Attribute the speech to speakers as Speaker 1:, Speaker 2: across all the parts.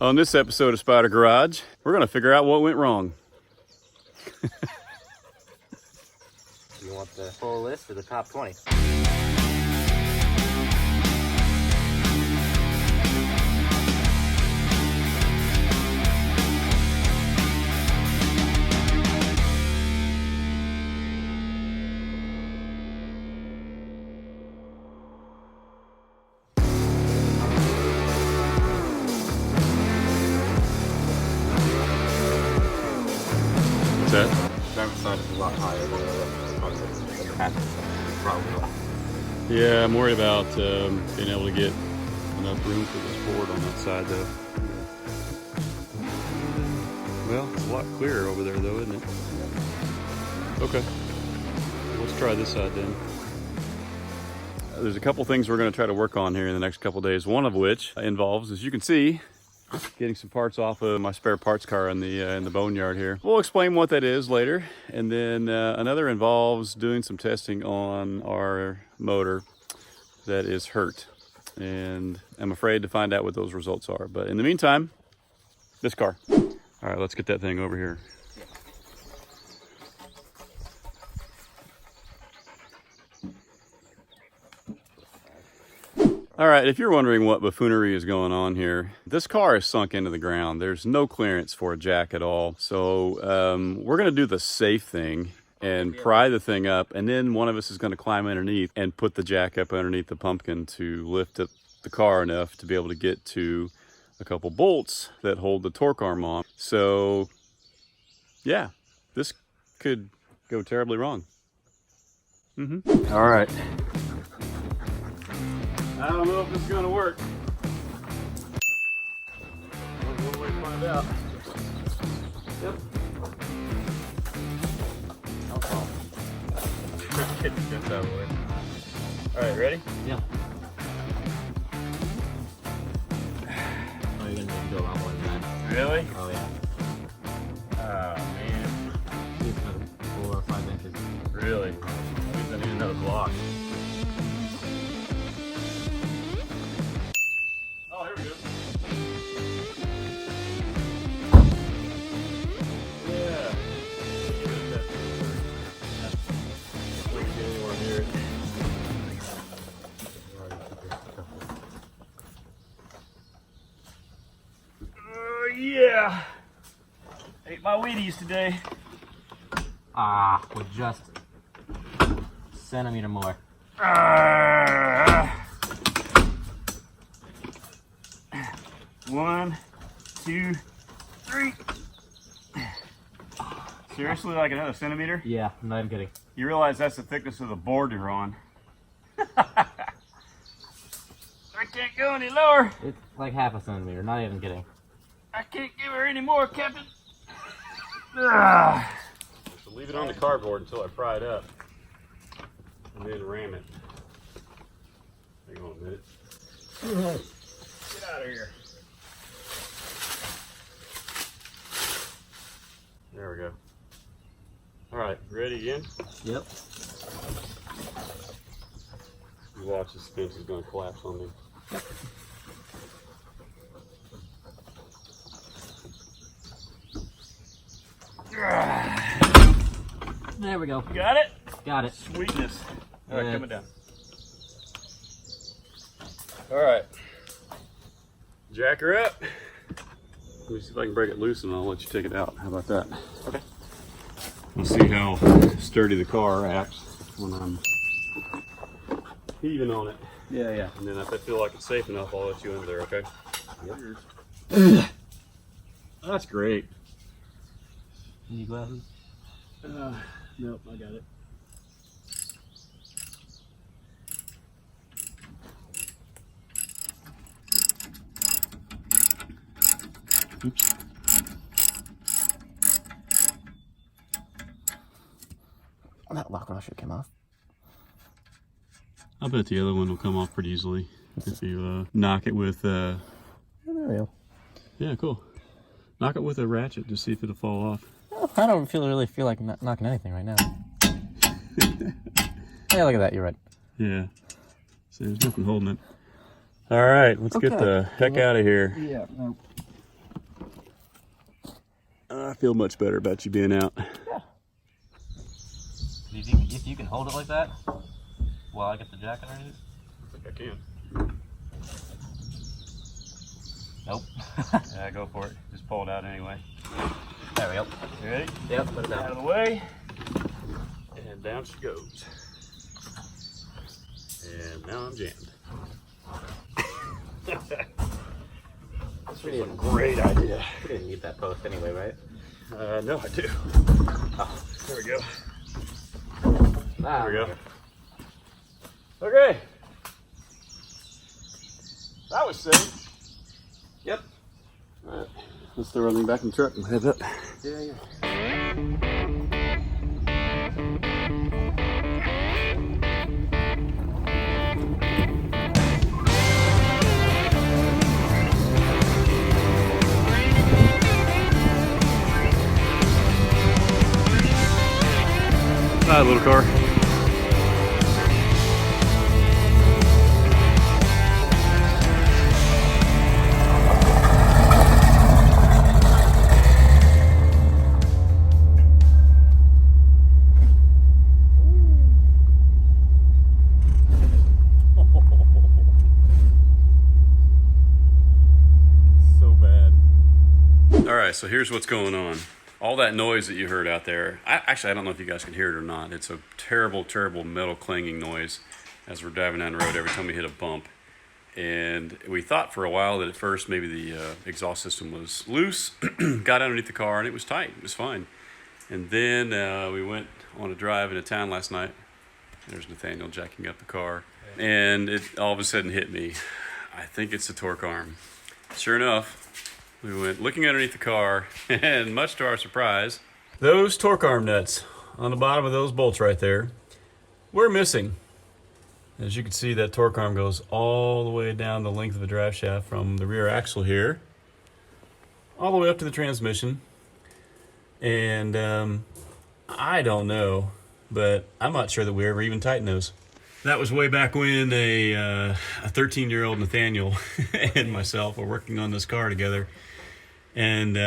Speaker 1: On this episode of Spyder Garage, we're going to figure out what went wrong.
Speaker 2: You want the full list or the top 20?
Speaker 1: What's that?
Speaker 2: Driver's side is a lot higher than the passenger probably.
Speaker 1: Yeah, I'm worried about being able to get enough room for this board on that side though. Well, it's a lot clearer over there though, isn't it? Okay, let's try this side then. There's a couple things we're going to try to work on here in the next couple days, one of which involves, as you can see, getting some parts off of my spare parts car in the boneyard here. We'll explain what that is later, and then another involves doing some testing on our motor that is hurt, and I'm afraid to find out what those results are. But in the meantime, this car. All right, let's get that thing over here. All right, if you're wondering what buffoonery is going on here, this car is sunk into the ground. There's no clearance for a jack at all. So we're gonna do the safe thing and pry the thing up, and then one of us is gonna climb underneath and put the jack up underneath the pumpkin to lift up the car enough to be able to get to a couple bolts that hold the torque arm on. So yeah, this could go terribly wrong. All right. I don't know if this is going to work. We'll wait to find out. Yep. Get this out of the way. All right, ready?
Speaker 2: Yeah. Oh, you're going to need to go a lot more than that.
Speaker 1: Really?
Speaker 2: Oh, yeah.
Speaker 1: Oh, man.
Speaker 2: Use another 4 or 5 inches.
Speaker 1: Really? At least I need another block. Oh, here we go. Yeah. We can get anywhere near it. Yeah. Ate my Wheaties today.
Speaker 2: Ah, with just a centimeter more.
Speaker 1: One, two, three. Seriously, like another centimeter?
Speaker 2: Yeah, I'm not even kidding.
Speaker 1: You realize that's the thickness of the board you're on. I can't go any lower.
Speaker 2: It's like half a centimeter, not even kidding.
Speaker 1: I can't give her any more, Captain. So leave it on the cardboard until I pry it up, and then ram it. Hang on a minute. Get out of here. There we go. All right, ready again?
Speaker 2: Yep.
Speaker 1: You watch, this fence is going to collapse on me.
Speaker 2: Yep. There we go.
Speaker 1: You got it?
Speaker 2: Got it.
Speaker 1: Sweetness. All right,
Speaker 2: Yeah.
Speaker 1: coming down. All right. Jack her up. Let me see if I can break it loose and I'll let you take it out. How about that?
Speaker 2: Okay.
Speaker 1: We'll see how sturdy the car acts when I'm heaving on it.
Speaker 2: Yeah, yeah.
Speaker 1: And then if I feel like it's safe enough, I'll let you in there, okay?
Speaker 2: Yep.
Speaker 1: That's great.
Speaker 2: Need glasses?
Speaker 1: Nope, I got it. Oops.
Speaker 2: That lock washer came off.
Speaker 1: I bet the other one will come off pretty easily if you knock it with.
Speaker 2: There we go.
Speaker 1: Yeah, cool. Knock it with a ratchet to see if it'll fall off.
Speaker 2: Oh, I don't really feel like knocking anything right now. Yeah, look at that. You're right.
Speaker 1: Yeah. So there's nothing holding it. All right, let's get the heck out of here.
Speaker 2: Yeah. No.
Speaker 1: I feel much better about you being out.
Speaker 2: Yeah. If you can hold it like that while I get the jack underneath.
Speaker 1: I think I can.
Speaker 2: Nope.
Speaker 1: Yeah, go for it. Just pull it out anyway.
Speaker 2: There we go.
Speaker 1: You ready?
Speaker 2: Yep, put it
Speaker 1: Out
Speaker 2: down.
Speaker 1: of the way. And down she goes. And now I'm jammed. This was a great idea.
Speaker 2: We didn't need that post anyway, right?
Speaker 1: No, I do.
Speaker 2: Oh,
Speaker 1: There we go.
Speaker 2: there
Speaker 1: we go. Okay. That was safe.
Speaker 2: Yep.
Speaker 1: All right. Let's throw everything back in the truck and head up.
Speaker 2: Yeah.
Speaker 1: Hi, little car. So bad. All right, so here's what's going on. All that noise that you heard out there, I don't know if you guys can hear it or not. It's a terrible, terrible metal clanging noise as we're driving down the road every time we hit a bump. And we thought for a while that at first maybe the exhaust system was loose, got underneath the car, and it was tight. It was fine. And then we went on a drive into town last night. There's Nathaniel jacking up the car. And it all of a sudden hit me. I think it's the torque arm. Sure enough, we went looking underneath the car, and much to our surprise, those torque arm nuts on the bottom of those bolts right there were missing. As you can see, that torque arm goes all the way down the length of the drive shaft from the rear axle here, all the way up to the transmission. And I don't know, but I'm not sure that we ever even tightened those. That was way back when a 13-year-old Nathaniel and myself were working on this car together. And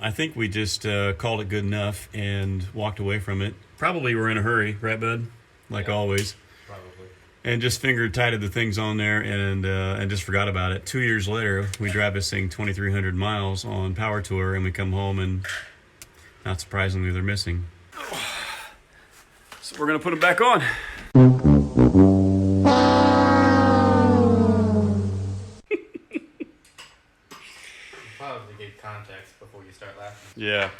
Speaker 1: I think we just called it good enough and walked away from it. Probably were in a hurry, right, bud? Like always.
Speaker 2: Probably.
Speaker 1: And just finger tighted the things on there and just forgot about it. 2 years later, we drive this thing 2,300 miles on power tour, and we come home and, not surprisingly, they're missing. So we're gonna put them back on.
Speaker 2: Probably give context before you start laughing.
Speaker 1: Yeah,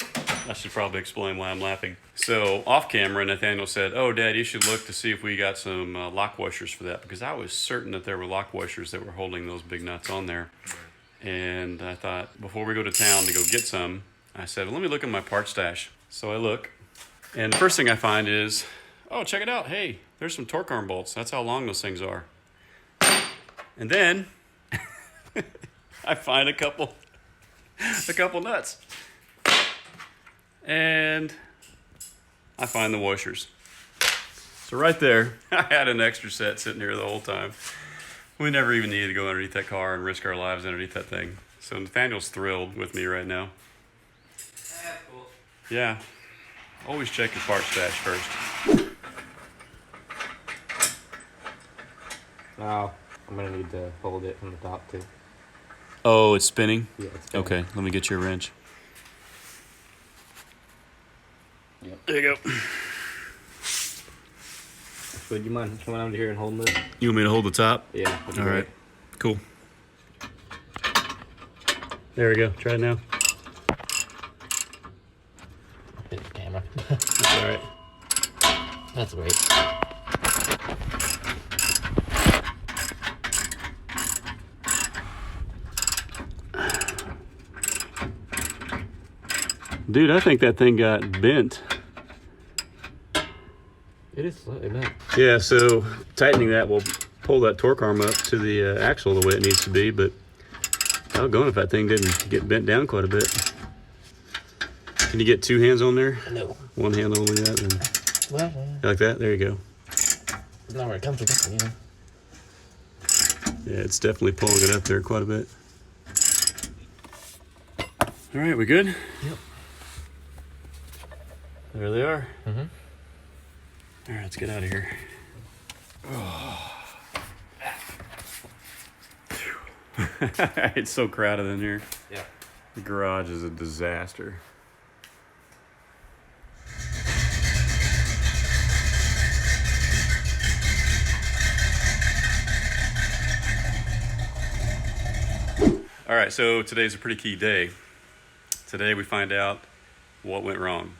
Speaker 1: I should probably explain why I'm laughing. So off camera, Nathaniel said, "Oh, Dad, you should look to see if we got some lock washers for that," because I was certain that there were lock washers that were holding those big nuts on there. And I thought, before we go to town to go get some, I said, well, let me look in my parts stash. So I look, and the first thing I find is, oh, check it out. Hey, there's some torque arm bolts. That's how long those things are. And then I find a couple nuts. And I find the washers. So right there, I had an extra set sitting here the whole time. We never even needed to go underneath that car and risk our lives underneath that thing. So Nathaniel's thrilled with me right now.
Speaker 2: That's cool.
Speaker 1: Yeah. Always check your parts stash first.
Speaker 2: Now, I'm going to need to hold it from the top too.
Speaker 1: Oh, it's spinning?
Speaker 2: Yeah, it's spinning.
Speaker 1: Okay, let me get you a wrench.
Speaker 2: Yep.
Speaker 1: There you go.
Speaker 2: Would you mind coming over here and holding this?
Speaker 1: You want me to hold the top?
Speaker 2: Yeah.
Speaker 1: All right. Cool. There we go. Try it now.
Speaker 2: Hit the camera.
Speaker 1: That's all right.
Speaker 2: That's great.
Speaker 1: Dude, I think that thing got bent.
Speaker 2: It is slightly bent.
Speaker 1: Yeah, so tightening that will pull that torque arm up to the axle the way it needs to be, but doggone if that thing didn't get bent down quite a bit. Can you get two hands on there?
Speaker 2: No.
Speaker 1: One hand holding that, and
Speaker 2: Well,
Speaker 1: like that? There you go.
Speaker 2: it's not where it comes from, you know.
Speaker 1: Yeah, it's definitely pulling it up there quite a bit. All right, we good?
Speaker 2: Yep.
Speaker 1: There they are.
Speaker 2: Mm-hmm.
Speaker 1: All right, let's get out of here. It's so crowded in here.
Speaker 2: Yeah.
Speaker 1: The garage is a disaster. All right, so today's a pretty key day. Today we find out what went wrong.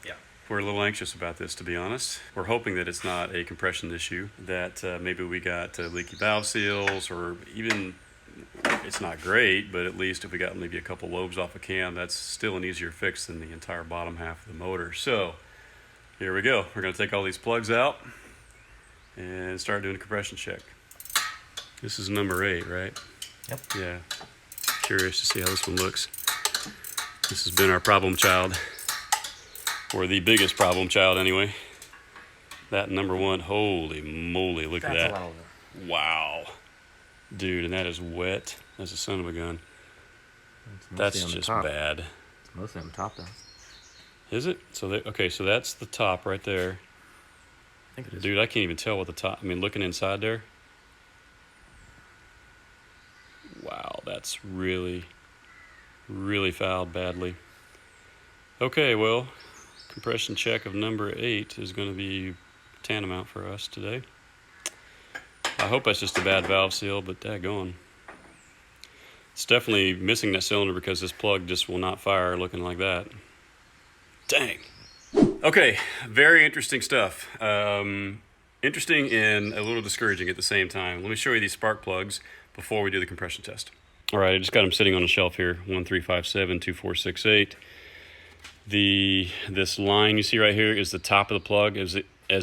Speaker 2: Yeah.
Speaker 1: We're a little anxious about this, to be honest. We're hoping that it's not a compression issue, that maybe we got leaky valve seals, or even, it's not great, but at least if we got maybe a couple lobes off a cam, that's still an easier fix than the entire bottom half of the motor. So here we go. We're going to take all these plugs out and start doing a compression check. This is number 8, right?
Speaker 2: Yep.
Speaker 1: Yeah. Curious to see how this one looks. This has been our problem child, or the biggest problem child anyway. That number 1, holy moly, look at that.
Speaker 2: That's a lot of it.
Speaker 1: Wow. Dude, and that is wet as a son of a gun. That's just bad.
Speaker 2: It's mostly on the top, though.
Speaker 1: Is it? So okay, so that's the top right there.
Speaker 2: I think it is.
Speaker 1: Dude, I can't even tell what the top, I mean, looking inside there. Wow, that's really, really fouled badly. Okay, well, compression check of number 8 is going to be tantamount for us today. I hope that's just a bad valve seal, but daggone. It's definitely missing that cylinder because this plug just will not fire looking like that. Dang. Okay, very interesting stuff. Interesting and a little discouraging at the same time. Let me show you these spark plugs before we do the compression test. All right, I just got them sitting on a shelf here, 1357, 2468. This line you see right here is the top of the plug as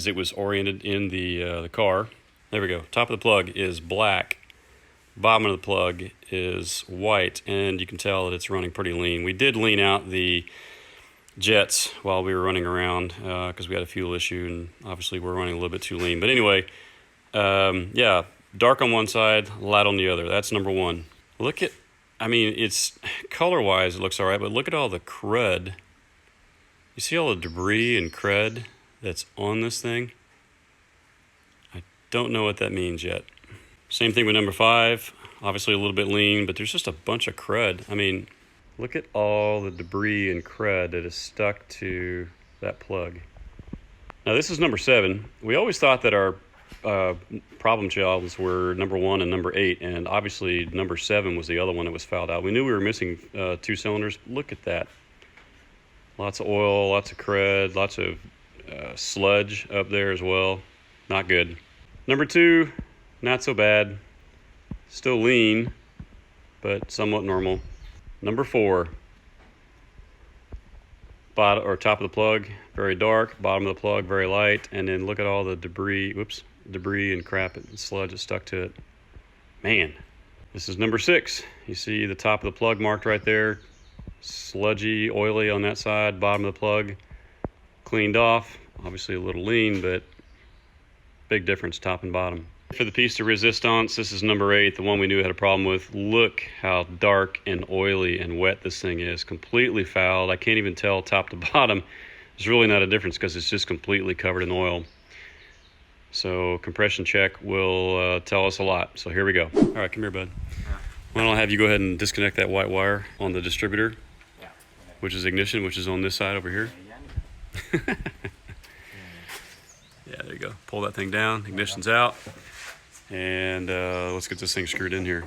Speaker 1: it was oriented in the car. There we go. Top of the plug is black. Bottom of the plug is white, and you can tell that it's running pretty lean. We did lean out the jets while we were running around because we had a fuel issue, and obviously we're running a little bit too lean. But anyway, yeah, dark on one side, light on the other. That's number 1. Look at, I mean, it's color-wise it looks all right, but look at all the crud. You see all the debris and crud that's on this thing? I don't know what that means yet. Same thing with number 5. Obviously a little bit lean, but there's just a bunch of crud. I mean, look at all the debris and crud that is stuck to that plug. Now this is number 7. We always thought that our problem childs were number 1 and number 8, and obviously number 7 was the other one that was fouled out. We knew we were missing 2 cylinders. Look at that. Lots of oil, lots of crud, lots of sludge up there as well. Not good. Number 2, not so bad. Still lean, but somewhat normal. Number 4, bottom or top of the plug, very dark. Bottom of the plug, very light. And then look at all the debris. Whoops, debris and crap and sludge that stuck to it. Man, this is number 6. You see the top of the plug marked right there. Sludgy, oily on that side. Bottom of the plug cleaned off. Obviously a little lean, but big difference top and bottom. For the piece de resistance, this is number 8, the one we knew had a problem with. Look how dark and oily and wet this thing is. Completely fouled. I can't even tell top to bottom. There's really not a difference because it's just completely covered in oil. So compression check will tell us a lot. So here we go. All right, come here, bud.
Speaker 2: Yeah.
Speaker 1: Why don't I have you go ahead and disconnect that white wire on the distributor,
Speaker 2: Yeah.
Speaker 1: which is ignition, which is on this side over here.
Speaker 2: Yeah.
Speaker 1: Yeah, there you go. Pull that thing down. Ignition's out. And let's get this thing screwed in here.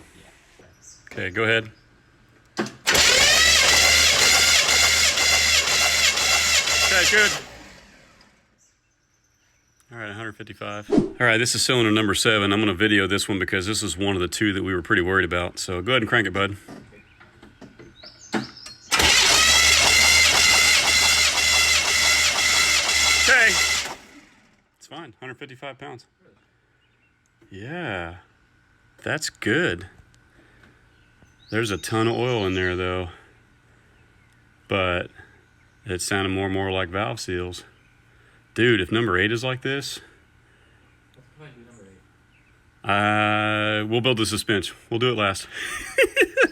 Speaker 1: Okay, go ahead. Okay, good. All right, 155. All right, this is cylinder number 7. I'm going to video this one because this is one of the 2 that we were pretty worried about. So go ahead and crank it, bud. Okay. It's fine, 155 pounds. Yeah, that's good. There's a ton of oil in there though, but it sounded more and more like valve seals. Dude, if number 8 is like this, we'll build the suspense. We'll do it last.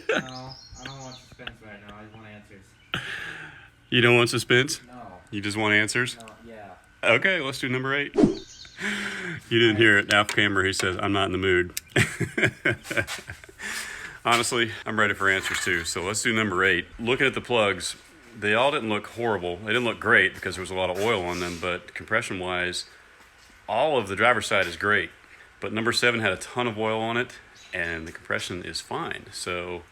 Speaker 2: No, I don't want suspense right now. I just want answers.
Speaker 1: You don't want suspense?
Speaker 2: No.
Speaker 1: You just want answers?
Speaker 2: Yeah.
Speaker 1: Okay, let's do number 8. You didn't hear it off camera. He says, I'm not in the mood. Honestly, I'm ready for answers too. So let's do number 8. Looking at the plugs, they all didn't look horrible. They didn't look great because there was a lot of oil on them, but compression-wise, all of the driver's side is great. But number 7 had a ton of oil on it, and the compression is fine. So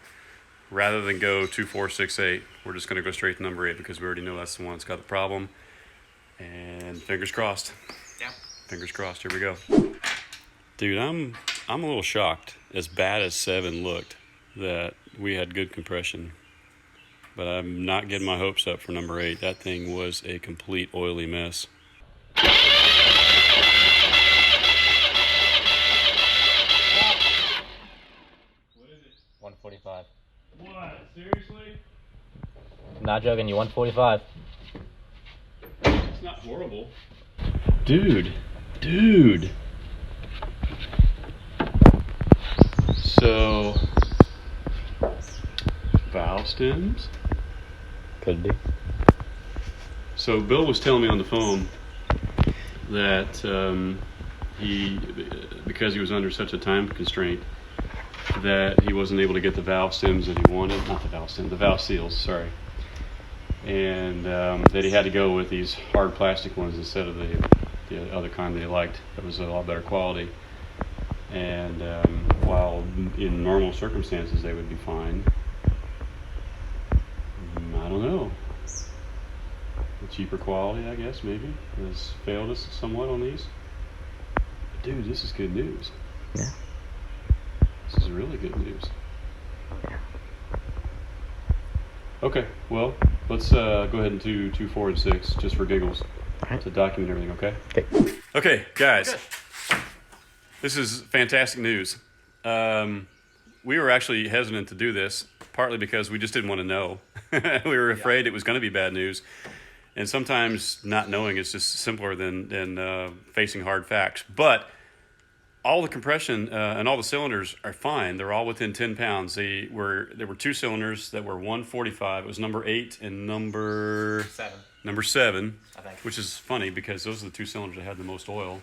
Speaker 1: rather than go 2, 4, 6, 8, we're just going to go straight to number 8 because we already know that's the one that's got the problem. And fingers crossed.
Speaker 2: Yeah.
Speaker 1: Fingers crossed. Here we go. Dude, I'm a little shocked. As bad as 7 looked, that we had good compression. But I'm not getting my hopes up for number 8. That thing was a complete oily mess.
Speaker 2: 145.
Speaker 1: What? Seriously?
Speaker 2: Not joking, you 145.
Speaker 1: It's not horrible. Dude. So, valve stems?
Speaker 2: Could be.
Speaker 1: So Bill was telling me on the phone that because he was under such a time constraint, that he wasn't able to get the valve stems that he wanted. Not the valve stems, the valve seals, sorry. And that he had to go with these hard plastic ones instead of the other kind that he liked. That was a lot better quality. And while in normal circumstances they would be fine, I don't know. The cheaper quality, I guess, maybe, has failed us somewhat on these. But dude, this is good news.
Speaker 2: Yeah.
Speaker 1: This is really good news. Okay, well, let's go ahead and do 2, 4, and 6 just for giggles to document everything, okay?
Speaker 2: Okay.
Speaker 1: Okay, guys.
Speaker 2: Good.
Speaker 1: This is fantastic news. We were actually hesitant to do this, partly because we just didn't want to know. We were afraid it was going to be bad news. And sometimes not knowing is just simpler than facing hard facts. But all the compression and all the cylinders are fine. They're all within 10 pounds. There were 2 cylinders that were 145. It was number 8 and number 7,
Speaker 2: I think.
Speaker 1: which is funny because those are the 2 cylinders that had the most oil.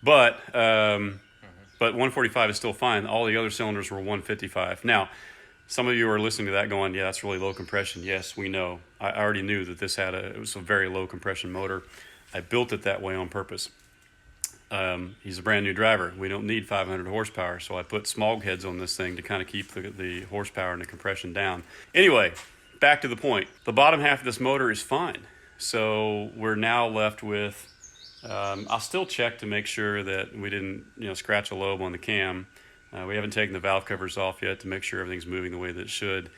Speaker 1: But 145 is still fine. All the other cylinders were 155. Now, some of you are listening to that going, yeah, that's really low compression. Yes, we know. I already knew that it was a very low compression motor. I built it that way on purpose. He's a brand new driver. We don't need 500 horsepower, so I put smog heads on this thing to kind of keep the horsepower and the compression down. Anyway, back to the point. The bottom half of this motor is fine. So we're now left with, I'll still check to make sure that we didn't scratch a lobe on the cam. We haven't taken the valve covers off yet to make sure everything's moving the way that it should.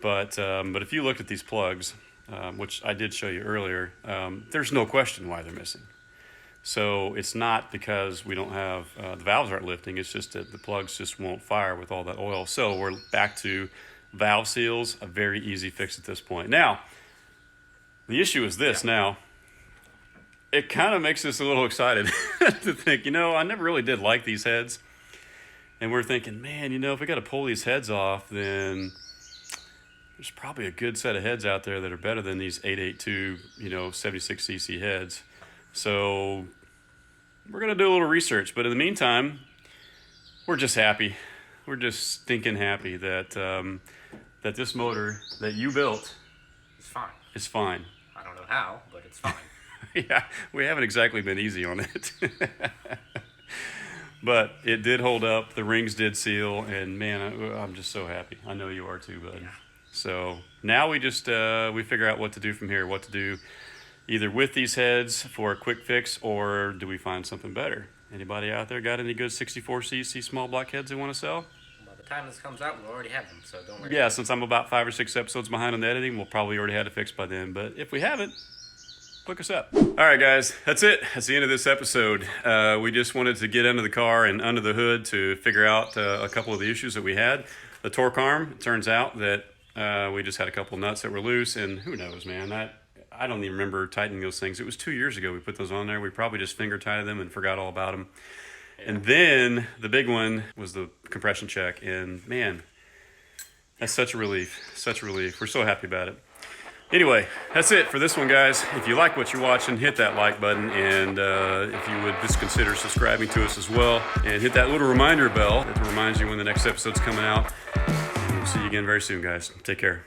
Speaker 1: But if you looked at these plugs, which I did show you earlier, there's no question why they're missing. So it's not because we don't have, the valves aren't lifting, it's just that the plugs just won't fire with all that oil. So we're back to valve seals, a very easy fix at this point. Now, the issue is this now. It kind of makes us a little excited to think, I never really did like these heads. And we're thinking, man, if we got to pull these heads off, then there's probably a good set of heads out there that are better than these 882, 76cc heads. So we're going to do a little research. But in the meantime, we're just happy. We're just stinking happy that that this motor that you built is fine.
Speaker 2: I don't know how, but it's fine.
Speaker 1: Yeah, we haven't exactly been easy on it. But it did hold up. The rings did seal. And, man, I'm just so happy. I know you are too, bud.
Speaker 2: Yeah.
Speaker 1: So now we just we figure out what to do from here, what to do either with these heads for a quick fix, or do we find something better? Anybody out there got any good 64cc small block heads they want to sell?
Speaker 2: By the time this comes out, we'll already have them, so don't worry.
Speaker 1: Yeah, since I'm about 5 or 6 episodes behind on the editing, we'll probably already have it fixed by then. But if we haven't, look us up. All right, guys, that's it. That's the end of this episode. We just wanted to get under the car and under the hood to figure out a couple of the issues that we had. The torque arm, it turns out that we just had a couple nuts that were loose, and who knows, man. I don't even remember tightening those things. It was 2 years ago we put those on there. We probably just finger tightened them and forgot all about them. Yeah. And then the big one was the compression check, and man, that's such a relief. Such a relief. We're so happy about it. Anyway, that's it for this one, guys. If you like what you're watching, hit that like button, and if you would just consider subscribing to us as well, and hit that little reminder bell that reminds you when the next episode's coming out. We'll see you again very soon, guys. Take care.